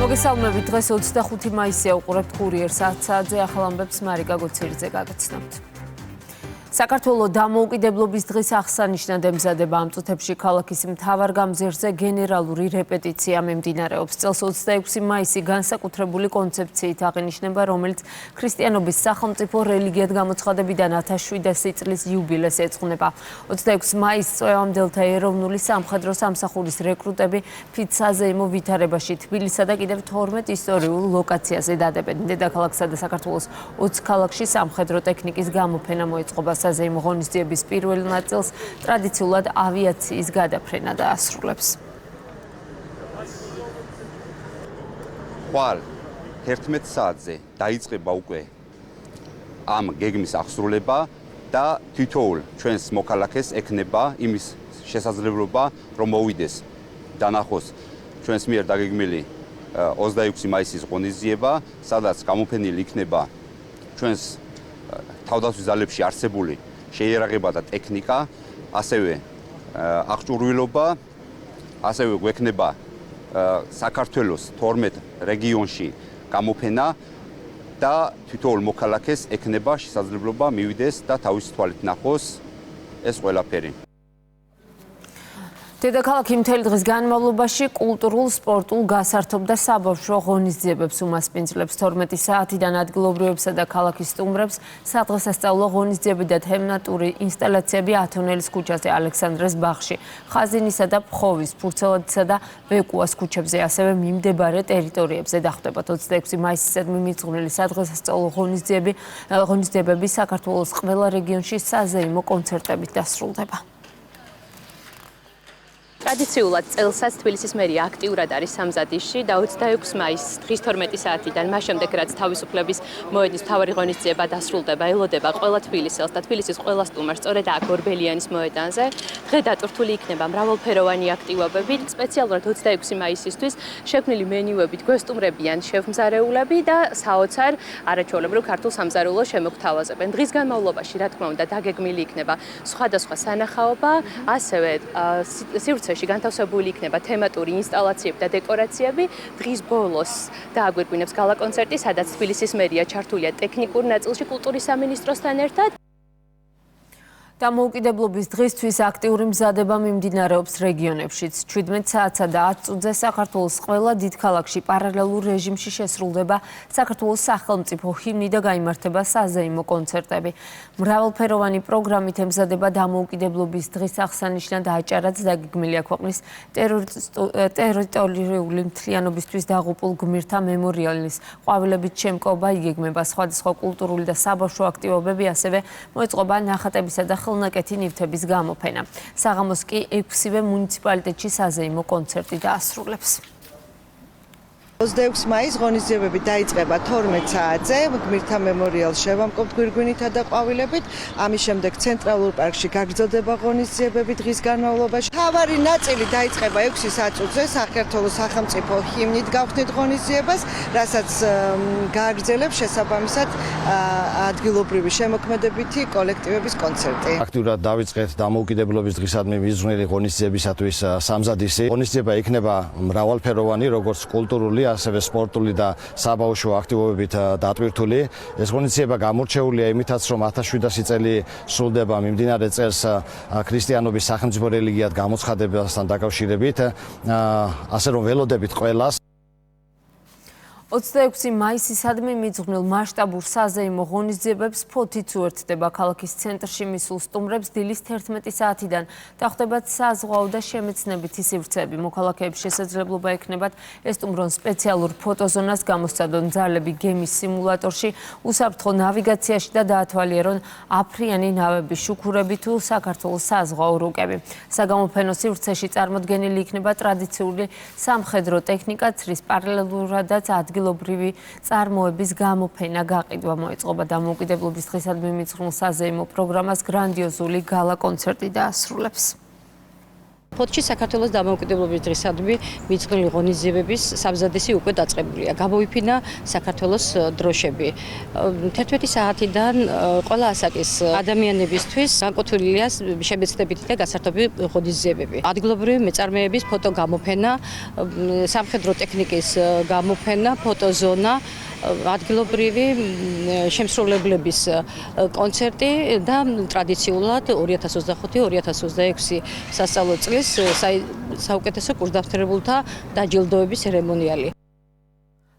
მოგესალმებით, დღეს 25 მაისია, უყურებთ კურიერს 10 საათზე, ახალ ამბებს მარიკა გოცირიძე გაგაცნობთ. საქართველოს დამოუკიდებლობის დღის აღსანიშნად ემზადება ამ წუთებში ქალაქის მთავარ გამზირზე გენერალური რეპეტიცია მიმდინარეობს. წელს 26 მაისი განსაკუთრებული კონცეფციით აღინიშნება, რომელიც ქრისტიანობის სახელმწიფო რელიგიად გამოცხადებიდან 1700 წლის იუბილეს ეძღვნება. 26 მაისს წვევამდელთა ეროვნული სამხედრო სამსახურის რეკრუტები ფიცაზეიმო ვითარებაში თბილისსა და კიდევ 12 ისტორიულ ლოკაციაზე დადებენ. დედაქალაქსა და საქართველოს 20 ქალაქში სამხედრო ტექნიკის გამოფენა მოეწყობა. საზეიმო ღონისძიების პირველ ნაწილს ტრადიციულად ავიაციის გადაფრენა დაასრულებს. ხვალ 11 საათზე დაიწყება უკვე ამ გეგმის აღსრულება და თითოეულ ჩვენს მოქალაქეს ექნება იმის შესაძლებლობა, რომ მოვიდეს დანახოს ჩვენს მიერ დაგეგმილი 26 მაისის ღონისძიება, სადაც გამოფენილი იქნება ჩვენს თავდაცვის ძალებში არსებული შეიარაღება და ტექნიკა, ასევე აღჭურვილობა, ასევე გვექნება საქართველოს 12 რეგიონში გამოფენა და თითოეულ მოქალაქეს ექნება შესაძლებლობა მივიდეს და თავისი თვალით ნახოს ეს ყველაფერი. დედაქალაქი მთელი დღის განმავლობაში კულტურულ, სპორტულ, გასართობ და საბავშვო ღონისძიებებს უმასპინძლებს. 12 საათიდან ადგილობრივებსა და ქალაქის სტუმრებს სადღესასწაულო ღონისძიები და თემატური ინსტალაციები ათონელის ქუჩაზე, ალექსანდრეს ბაღში, ხაზინისა და ფხოვის, ფურცელადისა და ვეკუას ქუჩებზე, ასევე მიმდებარე ტერიტორიებზე დახვდება. 26 მაისისადმი მიძღვნილი სადღესასწაულო ღონისძიებები საქართველოს ყველა რეგიონში საზეიმო კონცერტებით დასრულდება. ტრადიციულად წელსაც თბილისის მერია აქტიურად არის სამზადისში და 26 მაისს დღის 12 საათიდან მას შემდეგ რაც თავისუფლების მოედნის მთავარი ღონისძიება დასრულდება, ელოდება ყველა თბილისელს და თბილისის ყველა სტუმარს სწორედ აქ ორბელიანის მოედანზე. დღე დატვირთული იქნება მრავალფეროვანი აქტივობები. სპეციალურად 26 მაისისთვის შექმნილი მენიუებით გვესტუმრებიან შეფმზარეულები და საოცარ არაჩვეულებრივ ქართულ სამზარეულოს შემოგთავაზებენ. დღის განმავლობაში, რა თქმა უნდა, დაგეგმილი იქნება სხვადასხვა სანახაობა, ასევე სივრცეში განთავსებული იქნება თემატური ინსტალაციები და დეკორაციები. დღის ბოლოს დააგვირგვინებს გალა კონცერტი, სადაც თბილისის მერია ჩართულია ტექნიკურ ნაწილში კულტურის სამინისტროსთან ერთად. დამოუკიდებლობის დღისთვის აქტიური მზადება მიმდინარეობს რეგიონებშიც. 17 საათსა და 10 წუთზე საქართველოს ყველა დიდ ქალაქში პარალელურ რეჟიმში შესრულდება საქართველოს სახელმწიფო ჰიმნი და გაიმართება საზეიმო კონცერტები. მრავალფეროვანი პროგრამით ემზადება დამოუკიდებლობის დღის აღსანიშნად აჭარაც დაგეგმილია ქვეყნის ტერიტორიული მთლიანობისთვის დაღუპულ გმირთა მემორიალის ყვავილებით შემკობა იგეგმება. სხვადასხვა კულტურული და საბავშვო აქტივობები, ასევე მოეწყობა ნახატებისა და ხელნაკეთი ნივთების გამოფენა. საღამოს კი 6-ვე მუნიციპალიტეტში საზეიმო კონცერტი დაასრულებს. 26 მაისს ღონისძიებები დაიწყება 12 საათზე გმირთა მემორიალს შევამკობთ გვირგვინითა და ყვავილებით. ამის შემდეგ ცენტრალურ პარკში გაგრძელდება ღონისძიებები დღის განმავლობაში. მთავარი ნაწილი დაიწყება 6 საათზე საქართველოს სახელმწიფო ჰიმნით გავხდით ღონისძიებას, რასაც გააგრძელებს შესაბამისად ადგილობრივი შემოქმედებითი კოლექტივების კონცერტი. აქტიურად დავიწყეთ დამოუკიდებლობის დღისადმი მიძღვნილი ღონისძიებისათვის სამზადისი. ღონისძიება იქნება მრავალფეროვანი, როგორც კულტურული, ასევე სპორტული და საბავშვო აქტივობებით დატვირთული. ეს ღონისძიება გამორჩეულია იმითაც, რომ 1700 წელი სრულდება მიმდინარე წელს ქრისტიანობის სახელმწიფო რელიგიად გამოცხადებასთან დაკავშირებით. ასე რომ ველოდებით ყველას. 26 მაისისადმი მიძღვნილ მასშტაბურ საზეიმო ღონისძიებებს ფოთიც უერთდება. ქალაქის ცენტრში მისულ სტუმრებს დილის 11 საათიდან დახვდებათ საზღვაო და შემეცნებითი სივრცეები. მოქალაქეებს შესაძლებლობა ექნებათ ესტუმრონ სპეციალურ ფოტოზონას, გამოსცადონ ძალები გემის სიმულატორში, უსაფრთხო ნავიგაციაში და დაათვალიერონ აფრიანი ნავები, შუქურები თუ საქართველოს საზღვაო რუკები. საგამოფენო სივრცეში წარმოდგენილი იქნება ტრადიციული სამხედრო ტექნიკა, ცრის პარალელურადაც ადგილობრივი წარმოების გამოფენა გაყიდვა მოეწყობა. დამოუკიდებლობის დღისადმი მიძღვნილ საზეიმო პროგრამას გრანდიოზული გალა კონცერტი დაასრულებს. ფოთში საქართველოს დამოუკიდებლობის დღისადმი მიძღვნილი ღონისძიებების სამზადისი უკვე დაწყებულია. გამოიფინა საქართველოს დროშები. 11 საათიდან ყველა ასაკის ადამიანებისთვის განკუთვნილია შემეცნებითი და გასართობი ღონისძიებები. ადგილობრივი მეწარმეების ფოტო გამოფენა, სამხედრო ტექნიკის გამოფენა, ფოტოზონა, ადგილობრივი შემსრულებლების კონცერტი და ტრადიციულად 2025-2026 სასწავლო წლის საუკეთესო კურსდამთავრებულთა დაჯილდოების ცერემონიალი.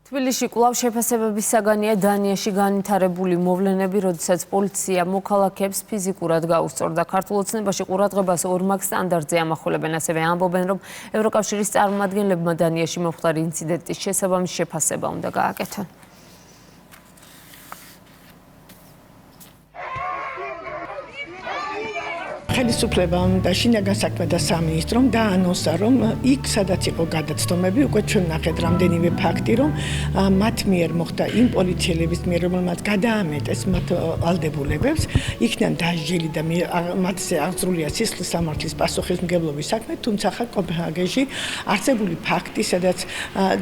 თბილისში კვლავ შეფასებების საგანია დანიაში განვითარებული მოვლენები, როდესაც პოლიცია მოქალაქეებს ფიზიკურად გაუსწორდა. ქართულ ოცნებაში ყურადღებას ორმაგ სტანდარტზე ამახვილებენ, ასევე ამბობენ, რომ ევროკავშირის წარმომადგენლებმა დანიაში მომხდარი ინციდენტის შესაბამისი შეფასება უნდა გააკეთონ. ხელისუფლებამ და შინაგან საქმეთა სამინისტრომ დაანონსა, რომ იქ სადაც იყო გადაცდომები, უკვე ჩვენ ნახეთ რამდენიმე ფაქტი, რომ მათ მიერ მოხდა იმ პოლიციელების მიერ, რომელმაც გადაამეტეს მათ ალდებულებებს, იქიდან დასჯილი და მათზე აღძრულია სისხლის სამართლის პასუხისმგებლობის საქმე, თუმცა ხა კოპენჰაგენში არსებული ფაქტი, სადაც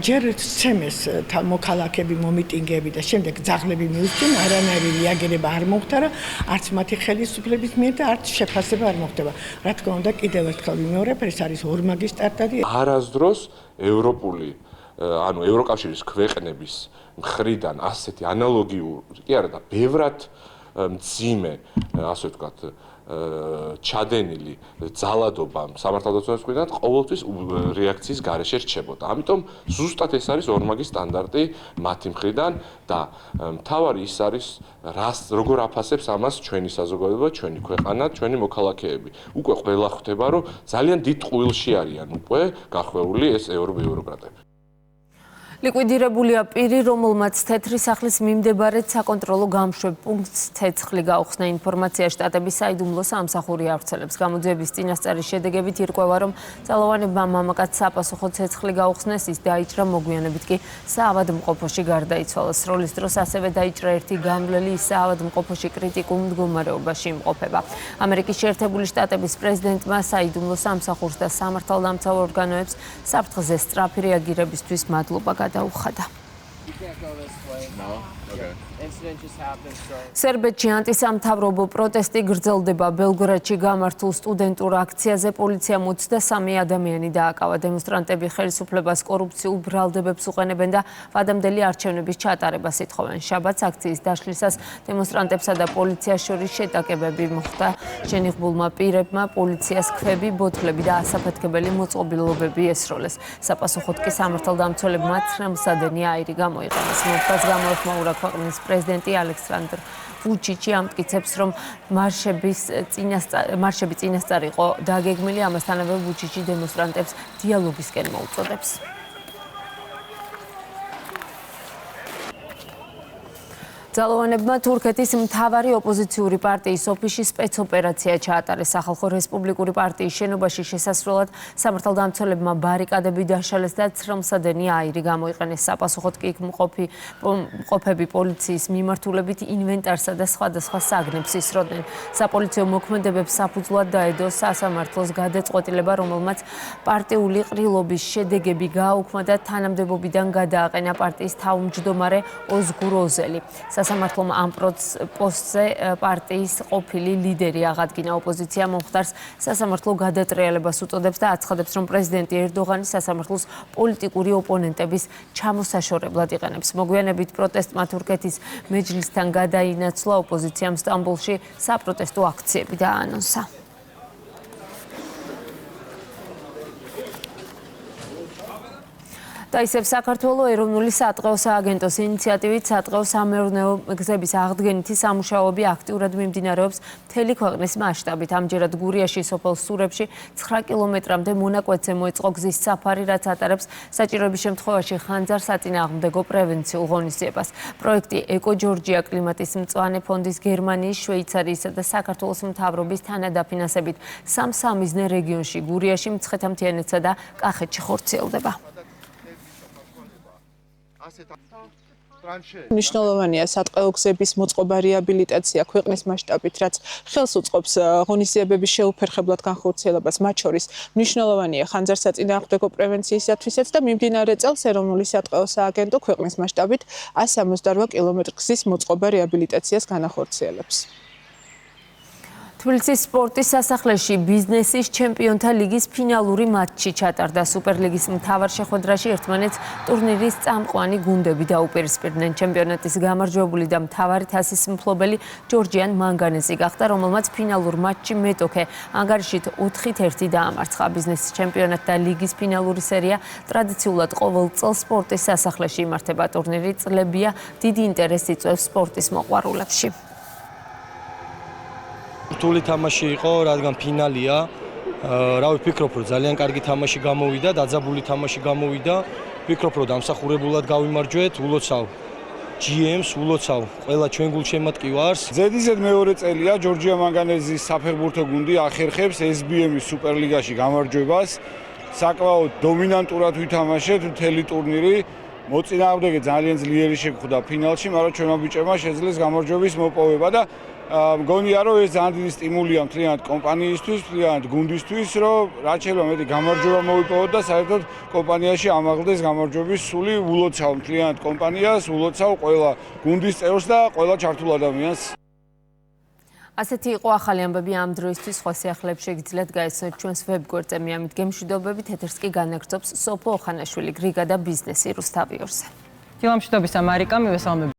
ჯერ სცემეს მოქალაქეები, მომიტინგეები და შემდეგ ძაღლები მიუსწრნენ, არანაირი რეაგირება არ მომხდარა, არც მათი ხელისუფლების მიერ და არც შეფასება არ მოხდება. რა თქმა უნდა, კიდევ ერთხელ ვიმეორებ, ეს არის ორმაგი სტარტი. არასდროს ევროპული, ანუ ევროკავშირის ქვეყნების მხრიდან ასეთი ანალოგიური, კი არა და ბევრად მძიმე, ასე ვთქვათ, ჩადენილი ძალადობა სამართალდაცვების მხრიდან ყოველთვის რეაქციის გარეშე რჩებოდა. ამიტომ ზუსტად ეს არის ორმაგი სტანდარტი მათი მხრიდან და მთავარი ის არის, როგორ აფასებს ამას ჩვენი საზოგადოება, ჩვენი ქვეყანა, ჩვენი მოქალაქეები. უკვე ყველა ხვდება, რომ ძალიან დიდ ყვილში არიან უკვე გახვეული ეს ევროკრატები. ლიკვიდირებულია პირი, რომელმაც თეთრი სახლის მიმდებარედ საკონტროლო გამშვებ პუნქტს ცეცხლი გაუხსნა. ინფორმაცია შტატების საიდუმლო სამსახური ავრცელებს. გამოძიების წინასწარის შედეგებით ირკვევა, რომ ძალოვანებმა მამაკაც საპასუხო ცეცხლი გაუხსნეს, ის დაიჭრა, მოგვიანებით კი საავადმყოფოში გარდაიცვალა. სროლის დროს ასევე დაიჭრა ერთი გამვლელი, ის საავადმყოფოში კრიტიკულ მდგომარეობაში იმყოფება. ამერიკის შეერთებული შტატების პრეზიდენტმა საიდუმლო სამსახურს და სამართალდამცავ ორგანოებს საფრთხეზე სწრაფი რეაგირებისთვის მადლობა გადაუხადა. სერბეთში ანტისამთავრობო პროტესტი გრძელდება. ბელგრადში გამართულ სტუდენტურ აქციაზე პოლიციამ 23 ადამიანი დააკავა. დემონსტრანტები ხელისუფლებას კორუფციულ ბრალდებებს უყენებენ და ვადამდელი არჩევნების ჩატარებას ითხოვენ. შაბათს აქციის დაშლისას დემონსტრანტებსა და პოლიციას შორის შეტაკებები მოხდა. შენიღბულმა პირებმა პოლიციას ქვები, ბოთლები და ასაფეთქებელი მოწყობილობები ესროლეს. საპასუხოდ კი სამართალდამცველებმა ცრემლსადენი აირი გამოიყენეს. მოხდას გამოეხმაურა ქვეყნის პრეზიდენტი ალექსანდრ ვუჩიჩი ამტკიცებს, რომ მარშები წინასწარ იყო დაგეგმილი, ამასთანავე ვუჩიჩი დემონსტრანტებს დიალოგისკენ მოუწოდებს. ძალოვანებმა თურქეთის მთავარი ოპოზიციური პარტიის ოფისში სპეცოპერაცია ჩაატარეს. სახალხო რესპუბლიკური პარტიის შენობაში შესასვლელად სამართალდამცველებმა ბარიკადები დაშალეს და ცრემლსადენი აირი გამოიყენეს. საპასუხოდ კი იქ მყოფები პოლიციის მიმართულებით ინვენტარსა და სხვადასხვა საგნებს ისროდნენ. საპოლიციო მოქმედებებს საფუძვლად დაედო სასამართლოს გადაწყვეტილება, რომელმაც პარტიული ყრილობის შედეგები გააუქმა და თანამდებობიდან გადააყენა პარტიის თავმჯდომარე ოზგურ ოზელი. სასამართლომ ამ პოსტზე პარტიის ყოფილი ლიდერი აღადგინა. ოპოზიცია მომხდარს სასამართლო გადატრიალებას უწოდებს და აცხადებს, რომ პრეზიდენტი ერდოღანი სასამართლოს პოლიტიკური ოპონენტების ჩამოსაშორებლად იყენებს. მოგვიანებით პროტესტმა თურქეთის მეჯლისთან გადაინაცვლა. ოპოზიციამ სტამბოლში საპროტესტო აქციები დაანონსა. და ისევ საქართველოს ეროვნული სატყეო სააგენტოს ინიციატივით სატყეო სამეურნეო გზების აღდგენითი სამუშაოები აქტიურად მიმდინარეობს მთელი ქვეყნის მასშტაბით. ამჯერად გურიაში სოფელ სურებში 9 კილომეტრამდე მონაკვეთზე მოეწყო გზის საფარი, რაც ატარებს საჭიროების შემთხვევაში ხანძარ-საწინააღმდეგო პრევენციულ ღონისძიებას. პროექტი ეკო-ჯორჯია კლიმატის მწვანე ფონდის, გერმანიის, შვეიცარიისა და საქართველოს მთავრობის თანადაფინანსებით 3 სამიზნე რეგიონში, გურიაში, მცხეთა-მთიანეთსა და კახეთში ხორციელდება. მნიშვნელოვანია სატყეო გზების მოწყობა რეაბილიტაცია ქვეყნის მასშტაბით, რაც ხელს უწყობს ღონისძიებების შეუფერხებლად განხორციელებას, მათ შორის მნიშვნელოვანია ხანძარსაწინააღმდეგო პრევენციისათვისაც და მიმდინარე წელს ეროვნული სატყეო სააგენტო ქვეყნის მასშტაბით 168 კილომეტრ გზის მოწყობა რეაბილიტაციას განახორციელებს. თბილისის სპორტის სასახლეში ბიზნესის ჩემპიონთა ლიგის ფინალური მატჩი ჩატარდა. სუპერლიგის მთავარ შეხვედრაში ერთმანეთს ტურნირის წამყვანი გუნდები დაუპირისპირდნენ. ჩემპიონატის გამარჯვებული და მთავარი თასის მფლობელი ჯორჯიან მანგანეზი გახდა, რომელმაც ფინალურ მატჩში მეტოქე ანგარიშით 4-1 დაამარცხა. ბიზნესის ჩემპიონატ და ლიგის ფინალური სერია ტრადიციულად ყოველ წელს სპორტის სასახლეში იმართება. ტურნირი წლებია დიდი ინტერესი იწვევს სპორტის მოყვარულებში. რთული თამაში იყო, რადგან ფინალია. რა ვფიქრობ, რომ ძალიან კარგი თამაში გამოვიდა, დაძაბული თამაში გამოვიდა. ვფიქრობ, რომ დამსახურებულად გავიმარჯვეთ, ულოცავ GM-ს, ულოცავ ყველა ჩვენ გულშემატკივარს. ზედიზედ მეორე წელია ჯორჯია მანგანეზის საფეხბურთო გუნდი ახერხებს SBM-ის სუპერლიგაში გამარჯვებას. საკმაოდ დომინანტურად ვითამაშეთ მთელი ტურნირი. მოწინააღმდეგე ძალიან ძლიერი შეგვხვდა ფინალში, მაგრამ ჩვენმა ბიჭებმა შეძლეს გამარჯვების მოპოვება და მგონია რომ ეს ძალიან დიდი სტიმულია მთლიანად კომპანიისთვის, მთლიანად გუნდისთვის, რომ რაც შეიძლება მეტი გამარჯვება მოვიპოვოთ და საერთოდ კომპანიაში ამაღლდეს გამარჯვების სული. ულოცავ მთლიანად კომპანიას, ულოცავ ყველა გუნდის წევრს და ყველა ჩართულ ადამიანს. ასეთი იყო ახალი ამბები ამ დროისთვის. სხვა სიახლეებს შეგიძლიათ გაიცნოთ ჩვენს ვებგვერდზე. მე ამით გემშვიდობებით, ეთერს კი განაგრძობს სოფო ოხანაშვილი, გრიგა და ბიზნესი რუსთავიორზე. დილამშვიდობისა მარიკა, მივესალმები.